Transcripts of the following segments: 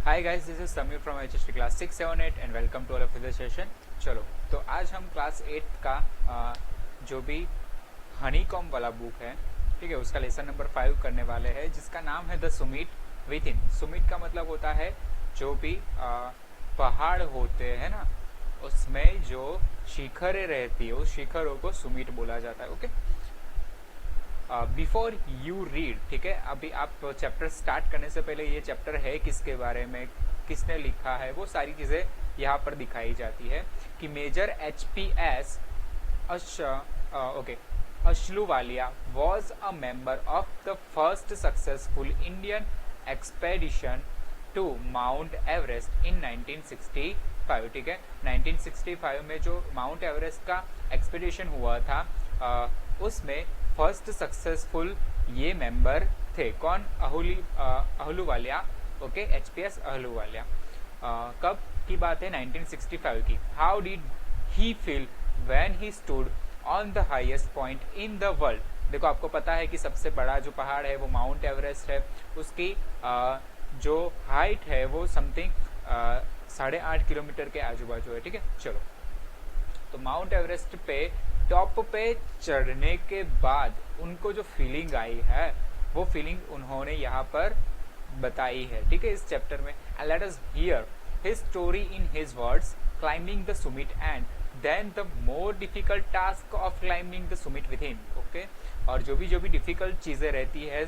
Hi guys, this is Sameer from HST class 678 and welcome to all of the session. चलो, तो आज हम class 8 का जो भी हनी कॉम वाला बुक है, ठीक है, उसका लेसन नंबर 5 करने वाले हैं, जिसका नाम है the summit with in. Sumit का मतलब होता है जो भी पहाड़ होते हैं ना, उसमें जो शिखरें रहती है उस शिखरों को सुमिट बोला जाता है। ओके, बिफोर यू रीड, ठीक है, अभी आप चैप्टर स्टार्ट करने से पहले ये चैप्टर है किसके बारे में, किसने लिखा है, वो सारी चीज़ें यहाँ पर दिखाई जाती है कि major HPS Ahluwalia was a member of the first successful Indian expedition to mount Everest in 1965। ठीक है, 1965 में जो माउंट एवरेस्ट का एक्सपेडिशन हुआ था उसमें फर्स्ट सक्सेसफुल ये मेंबर थे। कौन? अहलूवालिया। Okay, HPS Ahluwalia. कब की बात है? 1965 की। How did he feel when he stood on the highest point in the world? देखो, आपको पता है कि सबसे बड़ा जो पहाड़ है वो माउंट एवरेस्ट है। उसकी जो हाइट है वो समथिंग 8.5 किलोमीटर के आजू बाजू है। ठीक है, चलो, तो माउंट एवरेस्ट पे टॉप पे चढ़ने के बाद उनको जो फीलिंग आई है वो फीलिंग उन्होंने यहाँ पर बताई है। ठीक है, इस चैप्टर में। And let us hear his story in his words, climbing the summit and then the more difficult task of climbing the summit with him. Okay, और जो भी डिफिकल्ट चीज़ें रहती है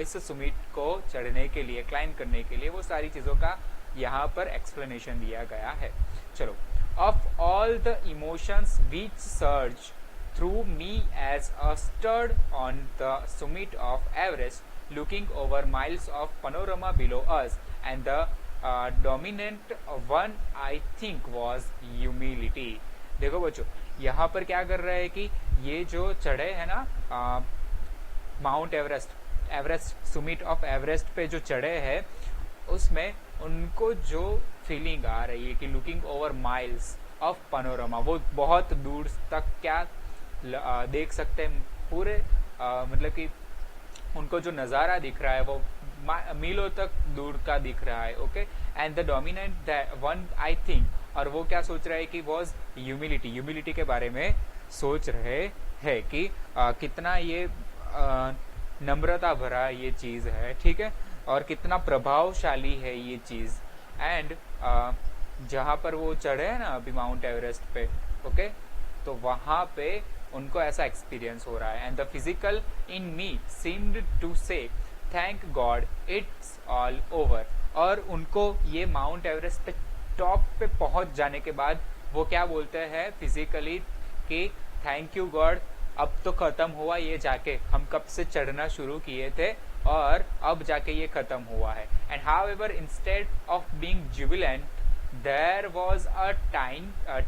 इस सुमिट को चढ़ने के लिए, क्लाइंब करने के लिए, वो सारी चीज़ों का यहाँ पर एक्सप्लेनेशन दिया गया है। चलो, of all the emotions which surge through me as I stood on the summit of Everest, looking over miles of panorama below us, and the dominant one I think was humility। देखो बच्चों, यहाँ पर क्या कर रहा है कि ये जो चढ़े है ना mount Everest Sumit of Everest पे जो चढ़े हैं, उसमें उनको जो फीलिंग आ रही है कि looking over miles of panorama, वो बहुत दूर तक क्या देख सकते हैं, पूरे मतलब कि उनको जो नज़ारा दिख रहा है वो मीलों तक दूर का दिख रहा है। Okay, and the dominant one I think, और वो क्या सोच रहा है कि वॉज ह्यूमिलिटी के बारे में सोच रहे हैं कि कितना ये नम्रता भरा ये चीज़ है। ठीक है, और कितना प्रभावशाली है ये चीज़। एंड जहाँ पर वो चढ़े हैं ना अभी माउंट एवरेस्ट पे, ओके, तो वहाँ पे उनको ऐसा एक्सपीरियंस हो रहा है। And the physical in me seemed to say thank God it's all over. और उनको ये माउंट एवरेस्ट पे टॉप पे पहुँच जाने के बाद वो क्या बोलते हैं फिजिकली कि थैंक यू गॉड, अब तो ख़त्म हुआ ये, जाके हम कब से चढ़ना शुरू किए थे और अब जाके ये खत्म हुआ है। And however instead of being jubilant there was a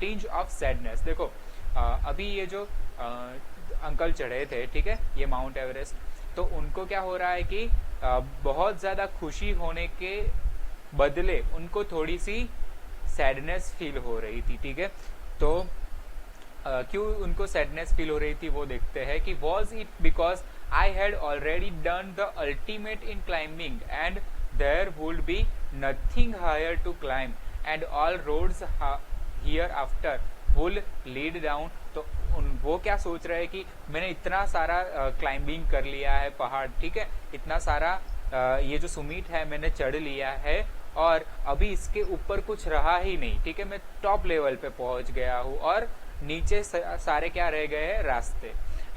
tinge of sadness. देखो, अभी ये जो अंकल चढ़े थे, ठीक है, ये माउंट एवरेस्ट, तो उनको क्या हो रहा है कि बहुत ज़्यादा खुशी होने के बदले उनको थोड़ी सी सैडनेस फील हो रही थी। ठीक है, तो क्यों उनको सैडनेस फील हो रही थी वो देखते हैं कि was it because I had already done the ultimate in climbing and there would be nothing higher to climb and all roads hereafter will lead down। तो वो क्या सोच रहे हैं कि मैंने इतना सारा क्लाइंबिंग कर लिया है पहाड़, ठीक है, इतना सारा ये जो सुमिट है मैंने चढ़ लिया है और अभी इसके ऊपर कुछ रहा ही नहीं। ठीक है, मैं टॉप लेवल पे पहुंच गया हूँ और नीचे सारे क्या रह गए हैं? रास्ते।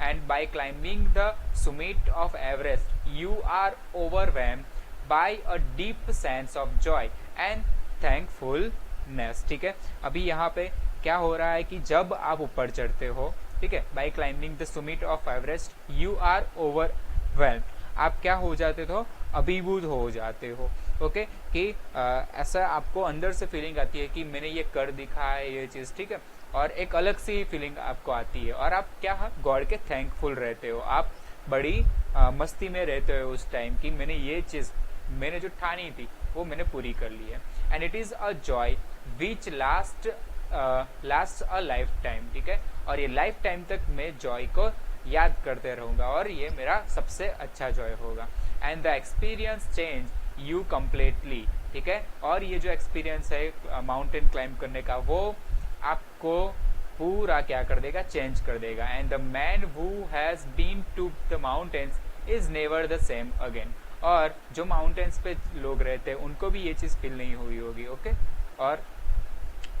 And by climbing the summit of Everest, you are overwhelmed by a deep sense of joy and thankfulness। ठीक है, अभी यहाँ पे क्या हो रहा है कि जब आप ऊपर चढ़ते हो, ठीक है, by climbing the summit of Everest, you are overwhelmed, आप क्या हो जाते हो? अभिभूत हो जाते हो। ओके, कि ऐसा आपको अंदर से फीलिंग आती है कि मैंने ये कर दिखा है ये चीज़। ठीक है, और एक अलग सी फीलिंग आपको आती है और आप क्या गॉड के थैंकफुल रहते हो, आप बड़ी मस्ती में रहते हो उस टाइम कि मैंने ये चीज़ मैंने जो ठानी थी वो मैंने पूरी कर ली है। And it is a joy which last a life time. ठीक है, और ये लाइफ टाइम तक मैं जॉय को याद करते रहूँगा और ये मेरा सबसे अच्छा जॉय होगा। And the experience change you completely, ठीक है। और ये जो एक्सपीरियंस है माउंटेन क्लाइंब करने का, वो आपको पूरा क्या कर देगा, चेंज कर देगा। And the man who has been to the mountains is never the same again. और जो माउंटेन्स पे लोग रहते हैं उनको भी ये चीज फील नहीं हुई होगी, ओके। और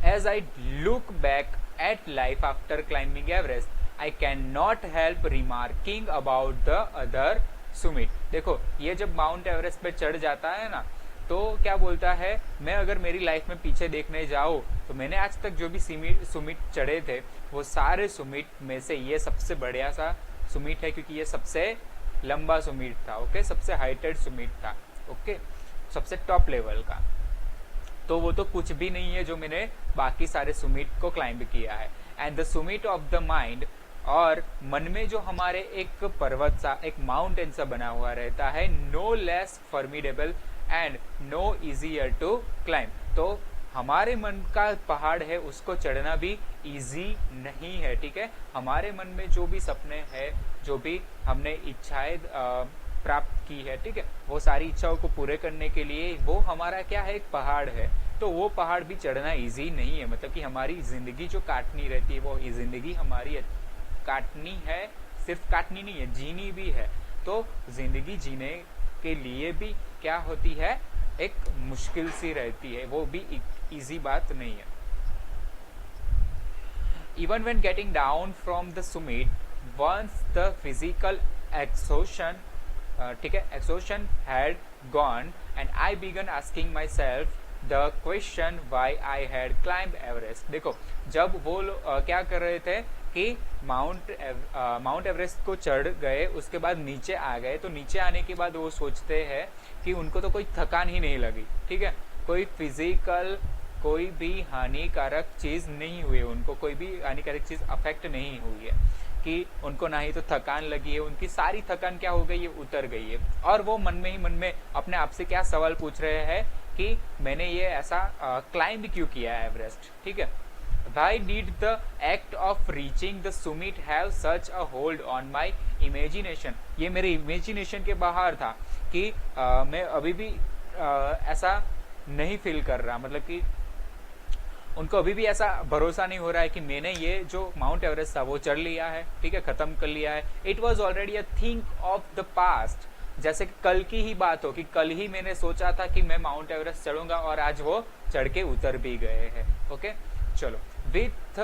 as I look back at life after climbing Everest, I can not help remarking about the other summit. देखो ये जब माउंट एवरेस्ट पे चढ़ जाता है ना, तो क्या बोलता है, मैं अगर मेरी लाइफ में पीछे देखने जाऊँ तो मैंने आज तक जो भी सुमिट चढ़े थे, वो सारे सुमिट में से ये सबसे बढ़िया सा सुमिट है, क्योंकि ये सबसे लंबा सुमिट था, ओके, सबसे हाइटेड सुमिट था, ओके, सबसे टॉप लेवल का। तो वो तो कुछ भी नहीं है जो मैंने बाकी सारे सुमिट को क्लाइंब किया है। And the summit of the mind, और मन में जो हमारे एक पर्वत सा, एक माउंटेन सा बना हुआ रहता है, no less formidable and no easier to climb. तो हमारे मन का पहाड़ है, उसको चढ़ना भी इजी नहीं है, ठीक है। हमारे मन में जो भी सपने हैं, जो भी हमने इच्छाएं प्राप्त की है, ठीक है, वो सारी इच्छाओं को पूरे करने के लिए वो हमारा क्या है, एक पहाड़ है। तो वो पहाड़ भी चढ़ना इजी नहीं है, मतलब कि हमारी जिंदगी जो काटनी रहती है, वो जिंदगी हमारी काटनी है, सिर्फ काटनी नहीं है, जीनी भी है। तो जिंदगी जीने के लिए भी क्या होती है, एक मुश्किल सी रहती है, वो भी इजी बात नहीं है। Even when getting down from the summit, once the physical exhaustion, ठीक है, exhaustion had gone, and I began asking my self the question why I had climb Everest. देखो जब वो क्या कर रहे थे कि माउंट एवरेस्ट को चढ़ गए, उसके बाद नीचे आ गए, तो नीचे आने के बाद वो सोचते हैं कि उनको तो कोई थकान ही नहीं लगी, ठीक है, कोई फिजिकल कोई भी हानिकारक चीज नहीं हुई, उनको कोई भी हानिकारक चीज अफेक्ट नहीं हुई है, कि उनको ना ही तो थकान लगी है, उनकी सारी थकान क्या हो गई है, उतर गई है। और वो मन में ही मन में अपने आप से क्या सवाल पूछ रहे हैं कि मैंने ये ऐसा क्लाइंब क्यों किया है एवरेस्ट, ठीक है। Why did the act of reaching the summit have such a hold on my imagination? ये मेरे इमेजिनेशन के बाहर था कि मैं अभी भी ऐसा नहीं फील कर रहा, मतलब कि उनको अभी भी ऐसा भरोसा नहीं हो रहा है कि मैंने ये जो माउंट एवरेस्ट था वो चढ़ लिया है, ठीक है, खत्म कर लिया है। It was already a thing of the past, जैसे कि कल की ही बात हो कि कल ही मैंने सोचा था कि मैं माउंट एवरेस्ट चढ़ूंगा और आज वो चढ़ के उतर भी गए हैं, ओके। चलो, with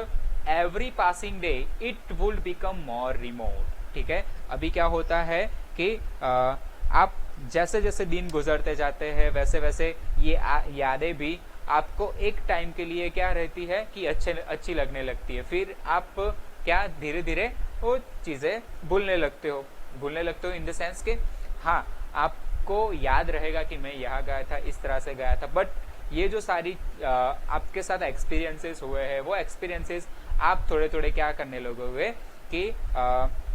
every passing day it would become more remote, ठीक है। अभी क्या होता है कि आप जैसे जैसे दिन गुजरते जाते हैं, वैसे वैसे ये यादें भी आपको एक टाइम के लिए क्या रहती है कि अच्छी लगने लगती है। फिर आप क्या धीरे धीरे वो चीजें भूलने लगते हो इन द सेंस के हाँ, आपको याद रहेगा कि मैं यहाँ गया था, इस तरह से गया था, बट ये जो सारी आपके साथ एक्सपीरियंसेस हुए हैं, वो एक्सपीरियंसेस आप थोड़े थोड़े क्या करने लगोगे कि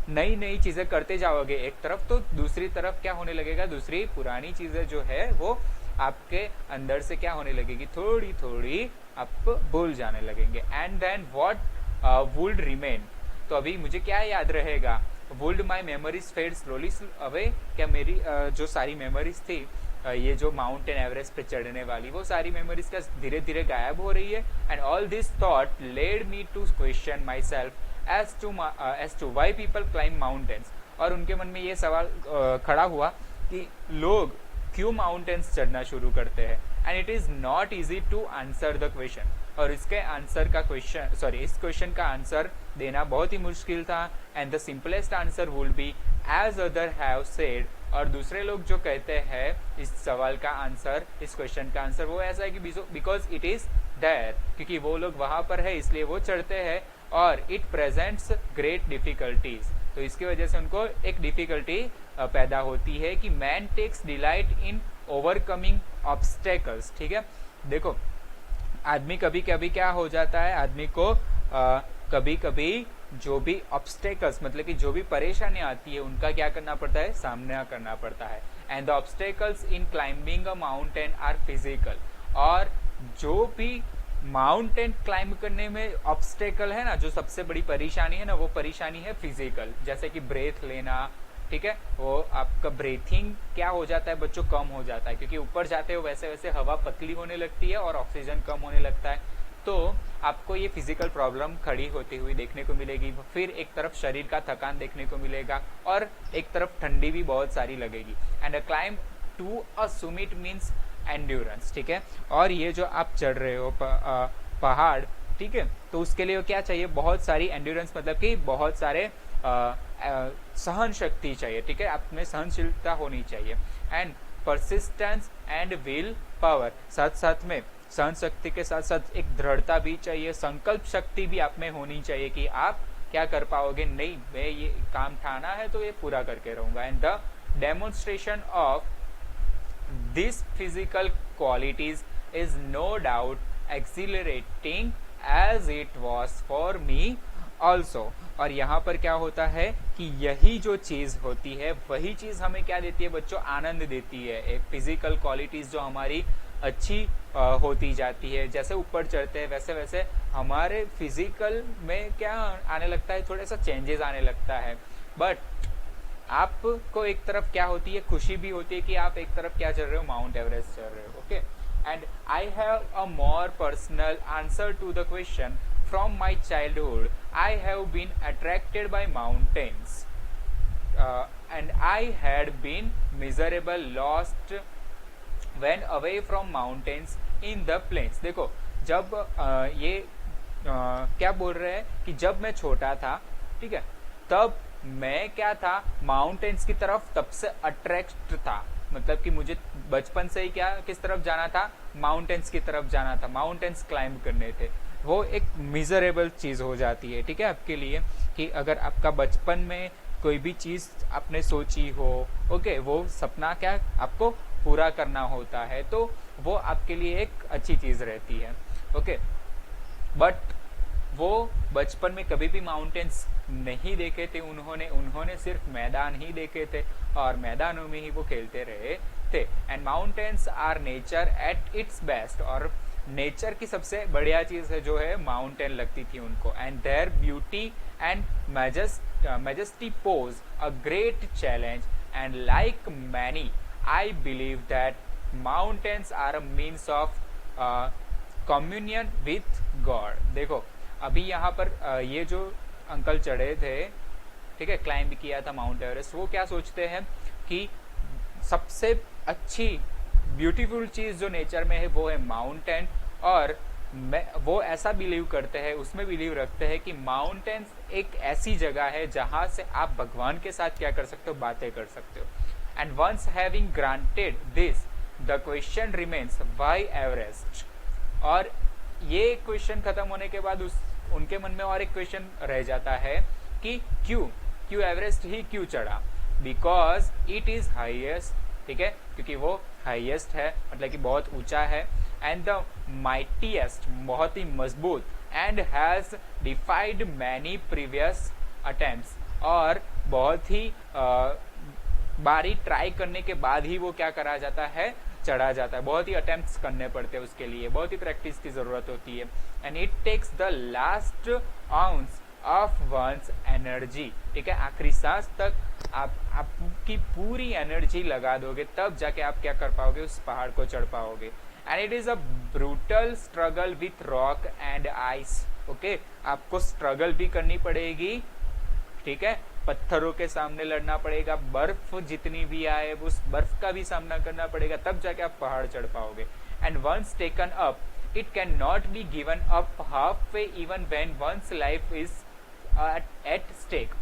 नई नई चीजें करते जाओगे एक तरफ, तो दूसरी तरफ क्या होने लगेगा, दूसरी पुरानी चीजें जो है वो आपके अंदर से क्या होने लगेगी, थोड़ी थोड़ी आप भूल जाने लगेंगे। And then what would remain, तो अभी मुझे क्या याद रहेगा, would my memories fade slowly away, क्या मेरी जो सारी मेमोरीज थी ये जो माउंटेन एवरेस्ट पे चढ़ने वाली, वो सारी मेमोरीज का धीरे धीरे गायब हो रही है। And all this thought led me to question my self as to why people climb mountains, और उनके मन में ये सवाल खड़ा हुआ कि लोग क्यों माउंटेन्स चढ़ना शुरू करते हैं। And it is not easy to answer the question, और इसके आंसर का इस क्वेश्चन का आंसर देना बहुत ही मुश्किल था। And the simplest answer would be as other have said, और दूसरे लोग जो कहते हैं इस सवाल का आंसर, इस क्वेश्चन का आंसर वो ऐसा है कि बिकॉज इट इज देयर, क्योंकि वो लोग वहां पर है इसलिए वो चढ़ते हैं, और इट प्रेजेंट्स ग्रेट डिफिकल्टीज, तो इसकी वजह से उनको एक डिफिकल्टी पैदा होती है कि man takes delight in overcoming obstacles, ठीक है। देखो आदमी कभी कभी क्या हो जाता है, आदमी को कभी कभी जो भी ऑब्स्टेकल्स मतलब कि जो भी परेशानी आती है उनका क्या करना पड़ता है, सामना करना पड़ता है। And the obstacles in climbing a mountain are physical, और जो भी माउंटेन क्लाइंब करने में ऑब्स्टेकल है ना, जो सबसे बड़ी परेशानी है ना, वो परेशानी है फिजिकल, जैसे कि ब्रेथ लेना, ठीक है, वो आपका ब्रीथिंग क्या हो जाता है बच्चों, कम हो जाता है, क्योंकि ऊपर जाते हो वैसे वैसे हवा पतली होने लगती है और ऑक्सीजन कम होने लगता है, तो आपको ये फिजिकल प्रॉब्लम खड़ी होती हुई देखने को मिलेगी। फिर एक तरफ शरीर का थकान देखने को मिलेगा और एक तरफ ठंडी भी बहुत सारी लगेगी। And a climb to a summit means endurance, ठीक है। और ये जो आप चढ़ रहे हो पहाड़, ठीक है, तो उसके लिए क्या चाहिए, बहुत सारी एंड्योरेंस, मतलब कि बहुत सारे सहन शक्ति चाहिए, ठीक है, आप में सहनशीलता होनी चाहिए। And persistence and will power, साथ साथ में सहन शक्ति के साथ साथ एक दृढ़ता भी चाहिए, संकल्प शक्ति भी आप में होनी चाहिए कि आप क्या कर पाओगे, नहीं मैं ये काम ठाना है तो ये पूरा करके रहूंगा। And the demonstration of this physical qualities is no doubt exhilarating as it was for me also. और यहाँ पर क्या होता है कि यही जो चीज होती है वही चीज हमें क्या देती है बच्चों, आनंद देती है। एक फिजिकल क्वालिटीज जो हमारी अच्छी होती जाती है, जैसे ऊपर चढ़ते हैं वैसे वैसे हमारे फिजिकल में क्या आने लगता है, थोड़ा सा चेंजेस आने लगता है। बट आपको एक तरफ क्या होती है, खुशी भी होती है कि आप एक तरफ क्या चल रहे हो, माउंट एवरेस्ट चल रहे हो। Okay, and I have a more personal answer to the question. From my childhood, I have been attracted by mountains, and I had been miserable, lost when away from mountains in the plains. देखो जब ये क्या बोल रहे हैं कि जब मैं छोटा था, ठीक है, तब मैं क्या था, माउंटेन्स की तरफ तब से अट्रैक्ट था, मतलब कि मुझे बचपन से ही क्या किस तरफ जाना था, माउंटेन्स की तरफ जाना था, माउंटेन्स क्लाइंब करने थे। वो एक मिजरेबल चीज हो जाती है, ठीक है, आपके लिए, कि अगर आपका बचपन में कोई भी चीज आपने सोची हो, ओके, वो सपना क्या आपको पूरा करना होता है, तो वो आपके लिए एक अच्छी चीज रहती है। ओके, बट वो बचपन में कभी भी माउंटेन्स नहीं देखे थे उन्होंने सिर्फ मैदान ही देखे थे और मैदानों में ही वो खेलते रहे थे। And mountains are nature at its best, और नेचर की सबसे बढ़िया चीज है जो है माउंटेन लगती थी उनको। And their beauty and majesty pose a great challenge, and like many I believe that mountains are a means of communion with God. देखो अभी यहाँ पर ये जो अंकल चढ़े थे, ठीक है, क्लाइंब किया था माउंट एवरेस्ट, वो क्या सोचते हैं कि सबसे अच्छी ब्यूटीफुल चीज जो नेचर में है वो है माउंटेन, और वो ऐसा बिलीव करते हैं, उसमें बिलीव रखते हैं कि माउंटेन्स एक ऐसी जगह है जहां से आप भगवान के साथ क्या कर सकते हो, बातें कर सकते हो। And once having granted this the question remains why Everest. और ये क्वेश्चन खत्म होने के बाद उनके मन में और एक क्वेश्चन रह जाता है कि क्यों एवरेस्ट ही क्यों चढ़ा, बिकॉज इट इज हाईएस्ट, ठीक है, क्योंकि वो हाईएस्ट है, मतलब कि बहुत ऊंचा है, एंड द माइटीएस्ट, बहुत ही मजबूत, and has डिफाइड many previous attempts, और बहुत ही बारी ट्राई करने के बाद ही वो क्या करा जाता है, चढ़ा जाता है। बहुत ही अटेम्प्ट्स करने पड़ते हैं उसके लिए, बहुत ही प्रैक्टिस की जरूरत होती है। And it takes the last ounce of one's energy, ठीक है, आखिरी सांस तक आप आपकी पूरी एनर्जी लगा दोगे तब जाके आप क्या कर पाओगे, उस पहाड़ को चढ़ पाओगे। And it is a brutal struggle with rock and ice. Okay, आपको स्ट्रगल भी करनी पड़ेगी, ठीक है, पत्थरों के सामने लड़ना पड़ेगा, बर्फ जितनी भी आए उस बर्फ का भी सामना करना पड़ेगा, तब जाके आप पहाड़ चढ़ पाओगे। And once taken up it can not be given up half way even when one's life is at stake.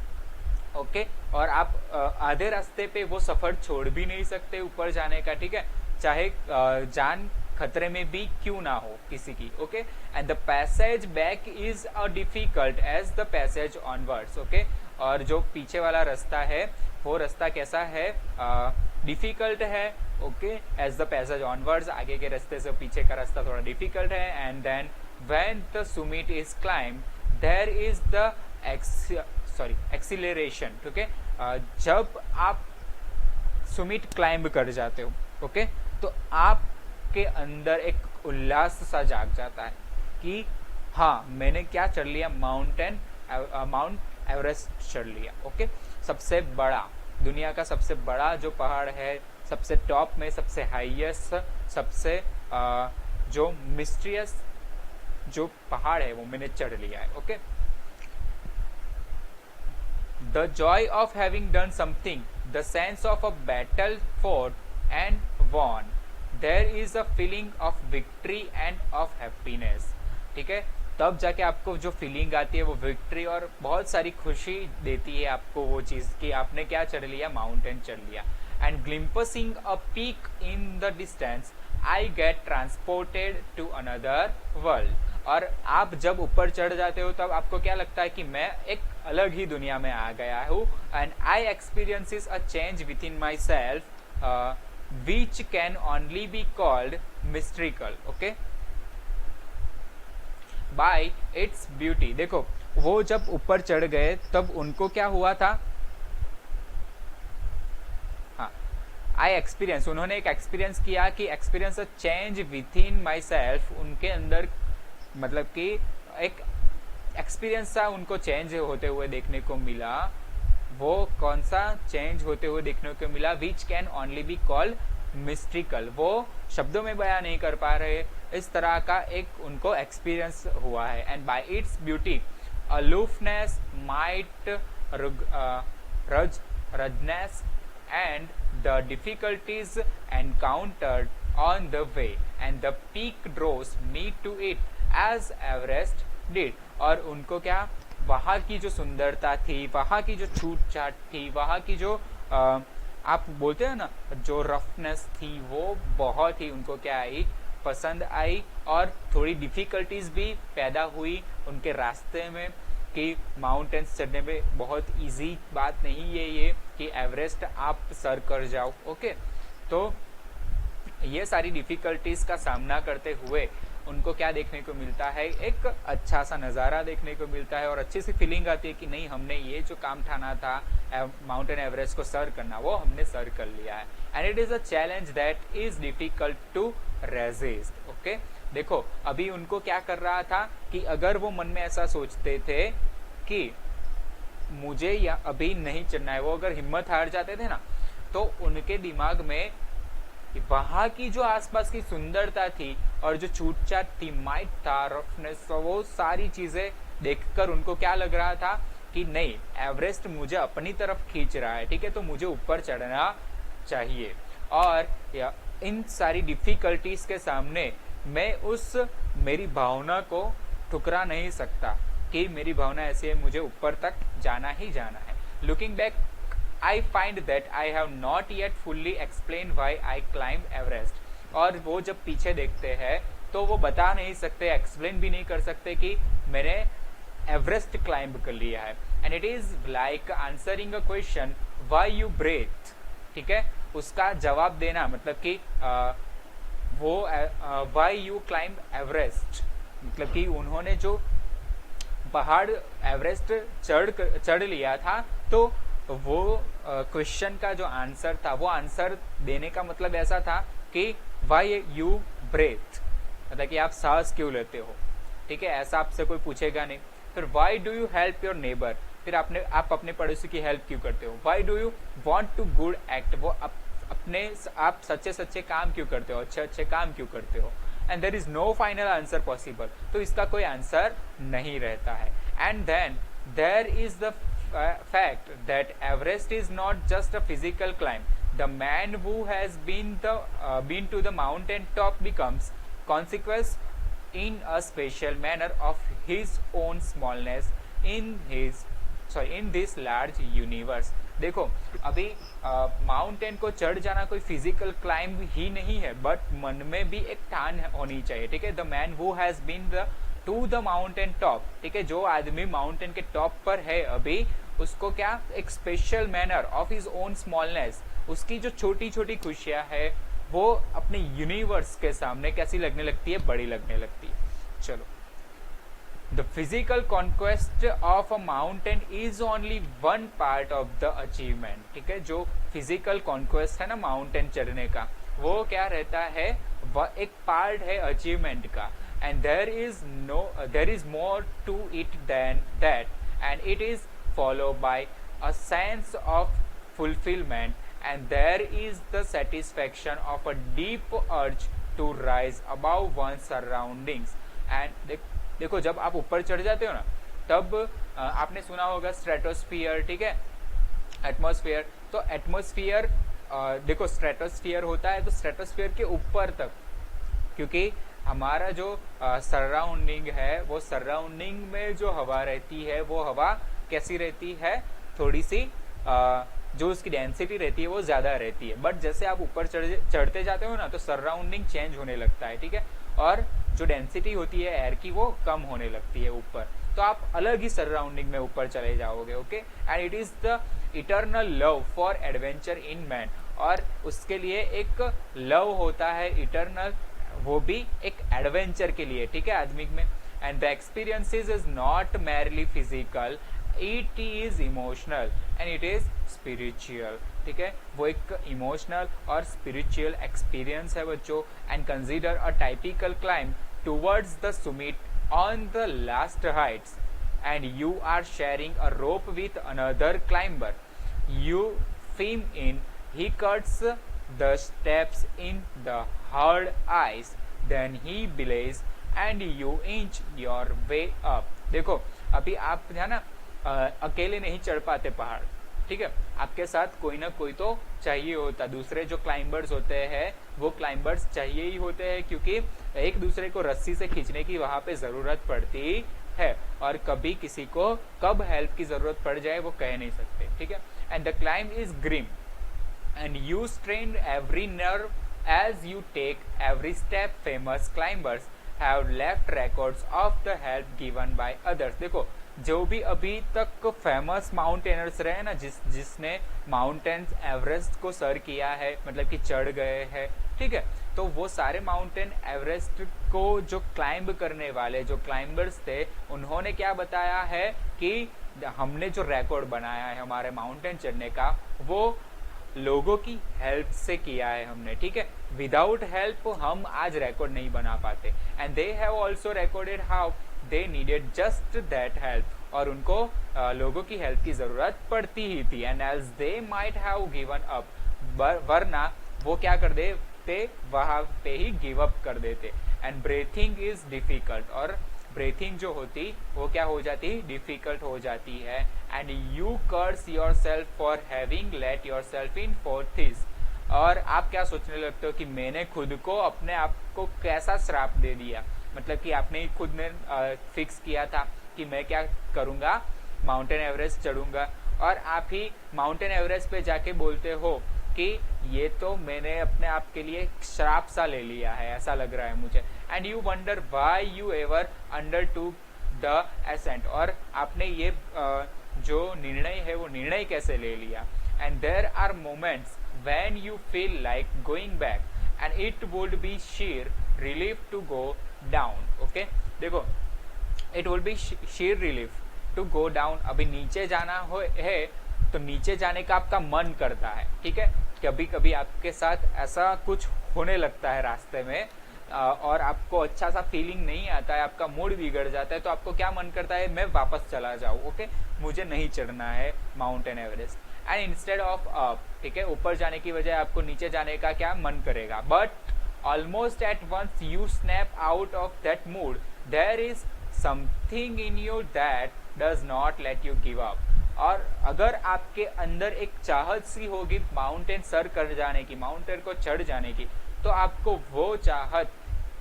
Okay, और आप आधे रास्ते पे वो सफर छोड़ भी नहीं सकते ऊपर जाने का, ठीक है, चाहे जान खतरे में भी क्यों ना हो किसी की। Okay, and the passage back is a difficult as the passage onwards. Okay, और जो पीछे वाला रास्ता है वो रास्ता कैसा है, डिफिकल्ट है। Okay, as the passage onwards, आगे के रास्ते से पीछे का रास्ता थोड़ा डिफिकल्ट है। And then when the summit is climb there is the exhilaration. ठीक है, जब आप सुमिट क्लाइंब कर जाते हो, ओके, तो आपके अंदर एक उल्लास सा जाग जाता है कि हाँ मैंने क्या चढ़ लिया, माउंट एवरेस्ट चढ़ लिया। ओके, सबसे बड़ा दुनिया का सबसे बड़ा जो पहाड़ है, सबसे टॉप में, सबसे हाईएस्ट, सबसे जो मिस्ट्रियस जो पहाड़ है वो मैंने चढ़ लिया है. Okay, the joy of having done something, the sense of a battle fought and won, there is a feeling of victory and of happiness. ठीक है, तब जाके आपको जो फीलिंग आती है वो विक्ट्री और बहुत सारी खुशी देती है आपको वो चीज़ कि आपने क्या चढ़ लिया, माउंटेन चढ़ लिया. And glimpsing a peak in the distance I get transported to another world. और आप जब ऊपर चढ़ जाते हो तब आपको क्या लगता है कि मैं एक अलग ही दुनिया में आ गया हूँ. And I experiences a change within my self which can only be called mystical. Okay, by its beauty. देखो, वो जब ऊपर चढ़ गए तब उनको क्या हुआ था, हाँ, आई एक्सपीरियंस, उन्होंने एक एक्सपीरियंस किया कि experience a change with in my self. उनके अंदर मतलब कि एक एक्सपीरियंस सा उनको चेंज होते हुए देखने को मिला. वो कौन सा चेंज होते हुए देखने को मिला, which can only be called mystical. वो शब्दों में बयां नहीं कर पा रहे, इस तरह का एक उनको एक्सपीरियंस हुआ है. And by its beauty aloofness might ruggedness and the difficulties encountered on the way and the peak draws me to it as Everest did. और उनको क्या, वहाँ की जो सुंदरता थी, वहाँ की जो छूट छाट थी, वहाँ की जो आप बोलते हैं ना जो रफनेस थी, वो बहुत ही उनको क्या आई, पसंद आई. और थोड़ी डिफिकल्टीज भी पैदा हुई उनके रास्ते में कि माउंटेन्स चढ़ने में बहुत इजी बात नहीं है ये कि एवरेस्ट आप सर कर जाओ. ओके, तो ये सारी डिफिकल्टीज का सामना करते हुए उनको क्या देखने को मिलता है, एक अच्छा सा नज़ारा देखने को मिलता है और अच्छी सी फीलिंग आती है कि नहीं, हमने ये जो काम ठाना था माउंटेन एवरेस्ट को सर करना, वो हमने सर कर लिया है. And it is a challenge that is difficult to resist. Okay, देखो अभी उनको क्या कर रहा था कि अगर वो मन में ऐसा सोचते थे कि मुझे या अभी नहीं चढ़ना है, वो अगर हिम्मत हार जाते थे ना, तो उनके दिमाग में वहां की जो आसपास की सुंदरता थी और जो छूट छाट थी, माइट था, रफनेस, वो सारी चीजें देखकर उनको क्या लग रहा था कि नहीं, एवरेस्ट मुझे अपनी तरफ खींच रहा है. ठीक है, तो मुझे ऊपर चढ़ना चाहिए. और इन सारी डिफिकल्टीज के सामने मैं उस मेरी भावना को ठुकरा नहीं सकता कि मेरी भावना ऐसी है, मुझे ऊपर तक जाना ही जाना है. Looking back I find that I have not yet fully explained why I climbed Everest. और वो जब पीछे देखते हैं तो वो बता नहीं सकते, एक्सप्लेन भी नहीं कर सकते कि मैंने एवरेस्ट क्लाइंब कर लिया है. And it is like answering a question why you breathe. ठीक है, उसका जवाब देना मतलब कि वो व्हाई यू क्लाइंब एवरेस्ट, मतलब कि उन्होंने जो पहाड़ एवरेस्ट चढ़ लिया था, तो वो क्वेश्चन का जो आंसर था, वो आंसर देने का मतलब ऐसा था कि वाई यू ब्रेथ, मतलब कि आप सांस क्यों लेते हो. ठीक है, ऐसा आपसे कोई पूछेगा नहीं. फिर why do you help your neighbour, फिर आप अपने पड़ोसी की हेल्प क्यों करते हो. Why do you want to good act, वो आप सच्चे सच्चे काम क्यों करते हो, अच्छे अच्छे काम क्यों करते हो. And there is no final answer possible, तो इसका कोई आंसर नहीं रहता है. And then there is the fact that Everest is not just a physical climb. The man who has been to the mountain top becomes consequence in a special manner of his own smallness in this large universe. देखो अभी mountain को चढ़ जाना कोई physical climb ही नहीं है, but मन में भी एक ठान होनी चाहिए. ठीक है, the man who has been to the mountain top. ठीक है, जो आदमी माउंटेन के टॉप पर है अभी, उसको क्या एक special manner of his own smallness, उसकी जो छोटी छोटी खुशियां है वो अपने यूनिवर्स के सामने कैसी लगने लगती है, बड़ी लगने लगती है. चलो, the physical conquest of a mountain is only one part of the achievement. ठीक है, जो फिजिकल कॉन्क्वेस्ट है ना माउंटेन चढ़ने का, वो क्या रहता है, वह एक पार्ट है अचीवमेंट का. And there is more to it than that, and it is followed by a sense of fulfillment, and there is the satisfaction of a deep urge to rise above one's surroundings. And देखो जब आप ऊपर चढ़ जाते हो ना, तब आपने सुना होगा स्ट्रेटोस्फियर, ठीक है, एटमॉस्फेयर। तो एटमॉस्फेयर, देखो स्ट्रेटोस्फियर होता है तो स्ट्रेटोस्फियर के ऊपर तक, क्योंकि हमारा जो सराउंडिंग है, वो सराउंडिंग में जो हवा रहती है वो हवा कैसी रहती है, थोड़ी सी जो उसकी डेंसिटी रहती है वो ज्यादा रहती है। बट जैसे आप ऊपर चढ़ते जाते हो ना, तो सराउंडिंग चेंज होने लगता है, ठीक है, और जो डेंसिटी होती है एयर की वो कम होने लगती है ऊपर, तो आप अलग ही सराउंडिंग में ऊपर चले जाओगे। Okay, and it is the eternal love for adventure in man, और उसके लिए एक लव होता है इटर्नल, वो भी एक एडवेंचर के लिए, ठीक है, आदमी में। And the experiences is not merely physical, it is emotional and it is spiritual, ठीक है, वो एक इमोशनल और स्पिरिचुअल एक्सपीरियंस है बच्चों। And consider a typical climb towards the Sumit on the last heights, and you are sharing a rope with another climber. You film in, he cuts the steps in the hard ice, then he belays and you inch your way up. देखो अभी आप है ना अकेले नहीं चढ़ पाते पहाड़, ठीक है, आपके साथ कोई ना कोई तो चाहिए होता, दूसरे जो क्लाइंबर्स होते हैं वो क्लाइंबर्स चाहिए ही होते हैं, क्योंकि एक दूसरे को रस्सी से खींचने की वहां पे जरूरत पड़ती है, और कभी किसी को कब हेल्प की जरूरत पड़ जाए वो कह नहीं सकते, ठीक है। And the climb is grim and you strain every nerve as you take every step. Famous climbers have left records of the help given by others. देखो जो भी अभी तक फेमस माउंटेनर्स रहे ना, जिसने माउंटेन एवरेस्ट को सर किया है, मतलब कि चढ़ गए हैं, ठीक है, तो वो सारे माउंटेन एवरेस्ट को जो क्लाइंब करने वाले जो क्लाइंबर्स थे, उन्होंने क्या बताया है कि हमने जो रिकॉर्ड बनाया है हमारे माउंटेन चढ़ने का, वो लोगों की हेल्प से किया है हमने, ठीक है, विदाउट हेल्प हम आज रिकॉर्ड नहीं बना पाते। And they have also recorded how they needed just that help, और उनको लोगों की हेल्प की जरूरत पड़ती ही थी। And as they might have given up, वरना वो क्या कर देते, वहां पे ही गिव अप कर देते। एंड ब्रीथिंग इज डिफिकल्ट, और ब्रीथिंग जो होती वो क्या हो जाती, डिफिकल्ट हो जाती है। And you curse your self for having let your self in for this, और आप क्या सोचने लगते हो कि मैंने खुद को, अपने आप को कैसा श्राप दे दिया, मतलब कि आपने ही खुद ने फिक्स किया था कि मैं क्या करूंगा, माउंटेन एवरेस्ट चढ़ूंगा, और आप ही माउंटेन एवरेस्ट पे जाके बोलते हो कि ये तो मैंने अपने आप के लिए श्राप सा ले लिया है, ऐसा लग रहा है मुझे। And you wonder why you ever undertook the ascent, और आपने ये जो निर्णय है वो निर्णय कैसे ले लिया। And there are moments when you feel like going back and it would be sheer relief to go down. Okay, देखो it will be sheer relief to go down, अभी नीचे जाना हो है तो नीचे जाने का आपका मन करता है, ठीक है, कभी कभी आपके साथ ऐसा कुछ होने लगता है रास्ते में, और आपको अच्छा सा फीलिंग नहीं आता है, आपका मूड बिगड़ जाता है, तो आपको क्या मन करता है, मैं वापस चला जाऊं, ओके, मुझे नहीं चढ़ना है mountain Everest. And instead of up, ठीक है, ऊपर जाने की बजाय आपको नीचे जाने का क्या मन करेगा। But almost at once you snap out of that mood, there is something in you that does not let you give up. और अगर आपके अंदर एक चाहत सी होगी माउंटेन सर कर जाने की, माउंटेन को चढ़ जाने की, तो आपको वो चाहत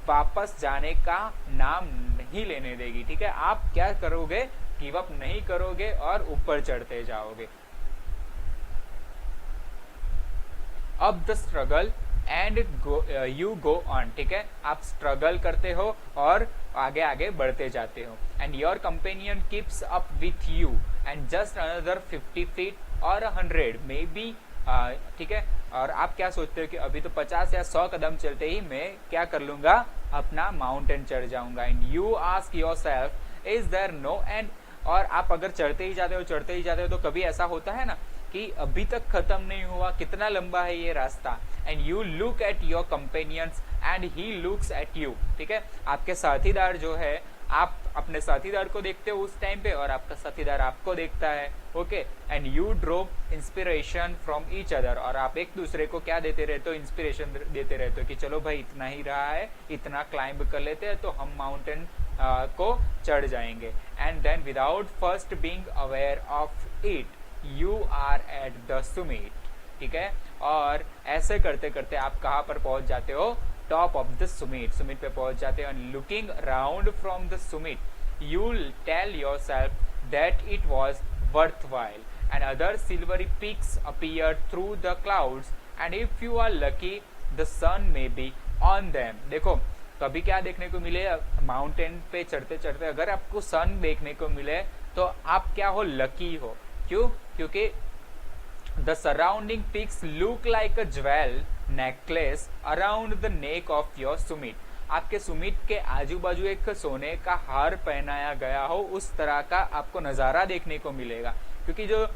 वापस जाने का नाम नहीं लेने देगी, ठीक है, आप क्या करोगे, गिव अप नहीं करोगे और ऊपर चढ़ते जाओगे। अब the struggle and you go on, ठीक है, आप स्ट्रगल करते हो और आगे आगे बढ़ते जाते हो। And your companion keeps up with you and just another 50 feet और 100 मे बी, ठीक है, और आप क्या सोचते हो कि अभी तो 50 या 100 कदम चलते ही मैं क्या कर लूंगा, अपना माउंटेन चढ़ जाऊंगा। And you ask your self is there no end, और आप अगर चढ़ते ही जाते हो तो कभी ऐसा होता है ना कि अभी तक खत्म नहीं हुआ, कितना लंबा है ये रास्ता। And you look at your companions and he looks at you, ठीक है, आपके साथीदार जो है आप अपने साथीदार को देखते हो उस टाइम पे और आपका साथीदार आपको देखता है, okay, and you draw inspiration from each other, और आप एक दूसरे को क्या देते रहते हो, इंस्पिरेशन देते रहते हो कि चलो भाई इतना ही रहा है, इतना क्लाइंब कर लेते हैं तो हम माउंटेन को चढ़ जाएंगे, and then without first being aware of it you are at the summit, ठीक है। और ऐसे करते करते आप कहाँ पर पहुंच जाते हो, top of the summit, summit पे पहुंच जाते हो, and looking round from the summit you tell yourself that it was worthwhile, and other silvery peaks appear through the clouds, and if you are lucky the sun may be on them। देखो कभी क्या देखने को मिले, mountain पे चढ़ते चढ़ते अगर आपको सन देखने को मिले तो आप क्या हो, लकी हो। क्यों? क्योंकि the surrounding peaks look like a jewel necklace around the neck of your summit। आपके सुमिट के आजू बाजू एक सोने का हार पहनाया गया हो, उस तरह का आपको नज़ारा देखने को मिलेगा, क्योंकि जो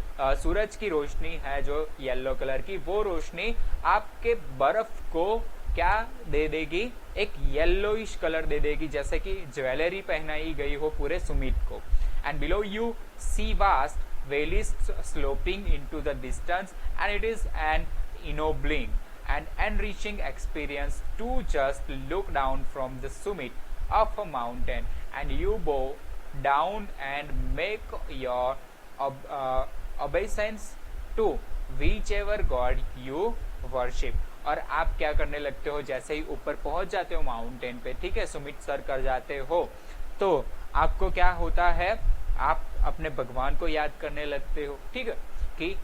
सूरज की रोशनी है जो येलो कलर की, वो रोशनी आपके बर्फ को क्या दे देगी, एक येलोइश कलर दे देगी, जैसे कि ज्वेलरी पहनाई गई हो पूरे सुमिट को। And below you see vast valleys sloping into the distance, and it is an ennobling and enriching experience to just look down from the summit of a mountain, and you bow down and make your obeisance to whichever god you worship। और आप क्या करने लगते हो, जैसे ही ऊपर पहुंच जाते हो माउंटेन पे, ठीक है, सुमिट सर कर जाते हो, तो आपको क्या होता है, आप अपने भगवान को याद करने लगते हो, ठीक है, कि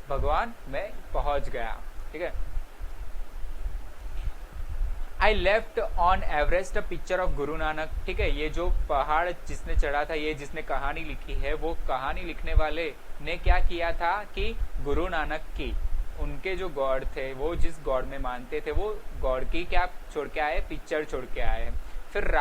भगवान मैं पहुंच गया, ठीक है। I left on Everest a picture of Guru Nanak, ठीक है, ये जो पहाड़ जिसने चढ़ा था, ये जिसने कहानी लिखी है, वो कहानी लिखने वाले ने क्या किया था कि गुरु नानक की, उनके जो गॉड थे, वो जिस गॉड में मानते थे, वो गॉड की क्या छोड़ के आए, पिक्चर छोड़ के आए। फिर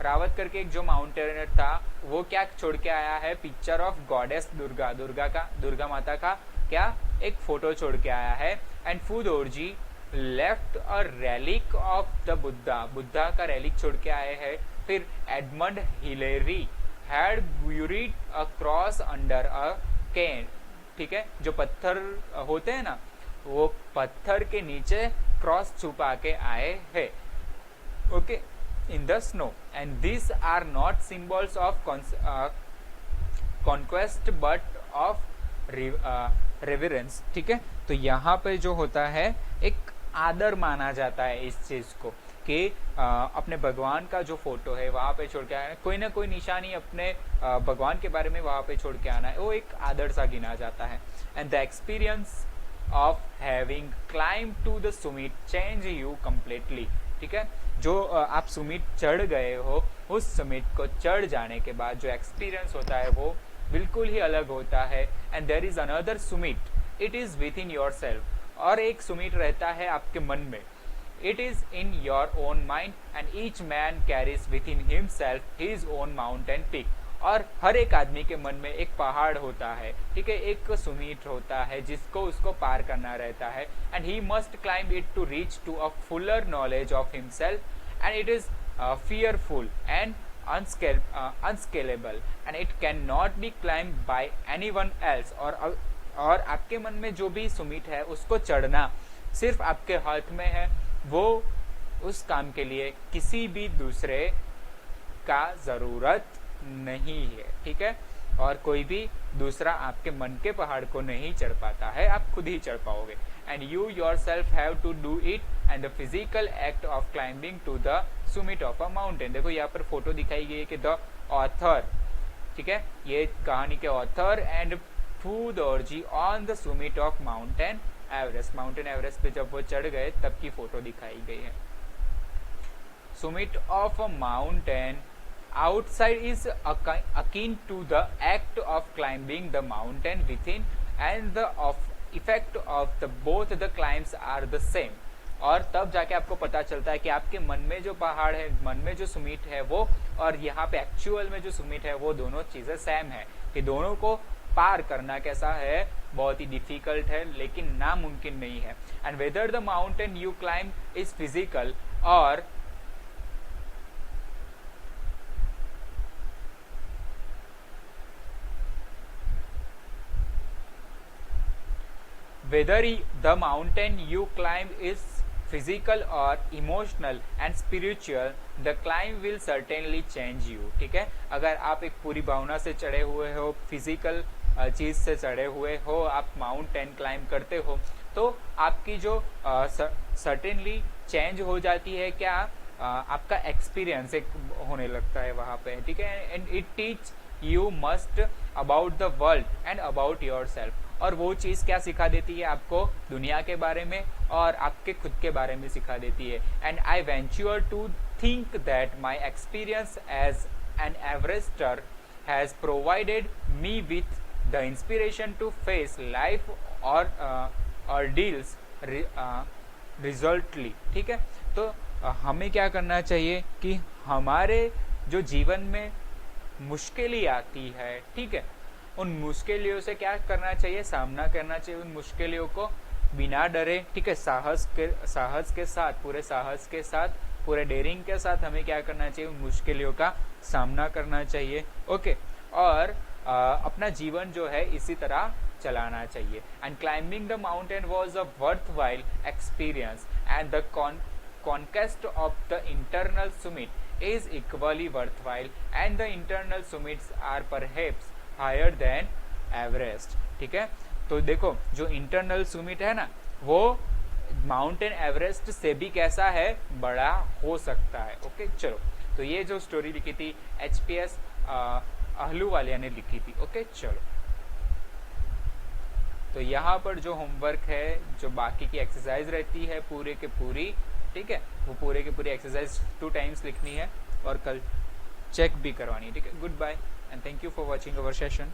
रावत करके एक जो माउंटेनर था, वो क्या छोड़ के आया है, पिक्चर ऑफ गॉडेस दुर्गा माता का क्या एक फोटो छोड़ के आया है। And Phu Dorji left a relic of the Buddha का रेलिक छोड़ के आए हैं। फिर Edmund Hillary had buried a cross under a cairn, ठीक है, जो पत्थर होते हैं ना, वो पत्थर के नीचे क्रॉस छुपा के आए हैं, okay, in the snow, and these are not symbols of conquest but of reverence, ठीक है। तो यहाँ पे जो होता है एक आदर माना जाता है इस चीज को कि अपने भगवान का जो फोटो है वहां पे छोड़ के आना, कोई ना कोई निशानी अपने भगवान के बारे में वहां पे छोड़ के आना है, वो एक आदर सा गिना जाता है। And the experience of having climb to the summit change you completely, ठीक है, जो आप सुमिट चढ़ गए हो, उस सुमिट को चढ़ जाने के बाद जो एक्सपीरियंस होता है वो बिल्कुल ही अलग होता है। And there is another summit, it is within your self, और एक सुमिट रहता है आपके मन में, it is in your own mind, and each man carries within himself his own mountain peak. और हर एक आदमी के मन में एक पहाड़ होता है, ठीक है, एक सुमिट होता है जिसको उसको पार करना रहता है, and he must climb it to reach to a fuller knowledge of himself, and it is fearful and unscalable, and it cannot be climbed by anyone else। और आपके मन में जो भी सुमिट है उसको चढ़ना सिर्फ आपके हाथ में है, वो उस काम के लिए किसी भी दूसरे का जरूरत नहीं है, ठीक है, और कोई भी दूसरा आपके मन के पहाड़ को नहीं चढ़ पाता है, आप खुद ही चढ़ पाओगे। And you yourself have to do it, and the physical act of climbing to the summit of a mountain. देखो यहाँ पर फोटो दिखाई गई है कि द ऑथर, ठीक है, ये कहानी के author and Phu Dorji on the summit of mountain Everest, mountain Everest पे जब वो चढ़ गए तब की फोटो दिखाई गई है। Sumit of a mountain outside is akin to the act of climbing the mountain within, and the effect of the both the climbs are the same। और तब जाके आपको पता चलता है कि आपके मन में जो पहाड़ है, मन में जो सुमिट है वो, और यहाँ पे एक्चुअल में जो सुमिट है वो, दोनों चीजें सेम है, कि दोनों को पार करना कैसा है, बहुत ही डिफिकल्ट है लेकिन नामुमकिन नहीं है। And whether the mountain you climb is physical और whether the mountain you climb is physical or emotional and spiritual, the climb will certainly change you. ठीक है, अगर आप एक पूरी भावना से चढ़े हुए हो, फिजिकल चीज से चढ़े हुए हो, आप माउंटेन क्लाइंब करते हो, तो आपकी जो सर्टेनली चेंज हो जाती है क्या, आपका एक्सपीरियंस एक होने लगता है वहां पे, ठीक है. And it teach you must about the world and about your self. और वो चीज़ क्या सिखा देती है आपको, दुनिया के बारे में और आपके खुद के बारे में सिखा देती है. And I venture to think that my experience as an Everester has provided me with the inspiration to face life और डील्स रिजल्टली. ठीक है, तो हमें क्या करना चाहिए कि हमारे जो जीवन में मुश्किलें आती है, ठीक है, उन मुश्किलों से क्या करना चाहिए, सामना करना चाहिए उन मुश्किलों को बिना डरे, ठीक है, साहस के साथ, पूरे साहस के साथ, पूरे डेयरिंग के साथ हमें क्या करना चाहिए, उन मुश्किलों का सामना करना चाहिए. ओके, और अपना जीवन जो है इसी तरह चलाना चाहिए. And climbing the mountain was a worthwhile experience and the conquest of the internal summit is equally worthwhile and the internal summits are perhaps higher than Everest. ठीक है, तो देखो जो इंटरनल सुमिट है ना, वो माउंटेन एवरेस्ट से भी कैसा है, बड़ा हो सकता है. ओके, चलो, तो ये जो स्टोरी लिखी थी HPS अहलूवालिया ने लिखी थी. ओके, चलो, तो यहाँ पर जो होमवर्क है, जो बाकी की एक्सरसाइज रहती है पूरे के पूरी, ठीक है, वो पूरे की पूरी एक्सरसाइज 2 टाइम्स लिखनी है और कल चेक भी करवानी है. ठीक है, goodbye and thank you for watching our session.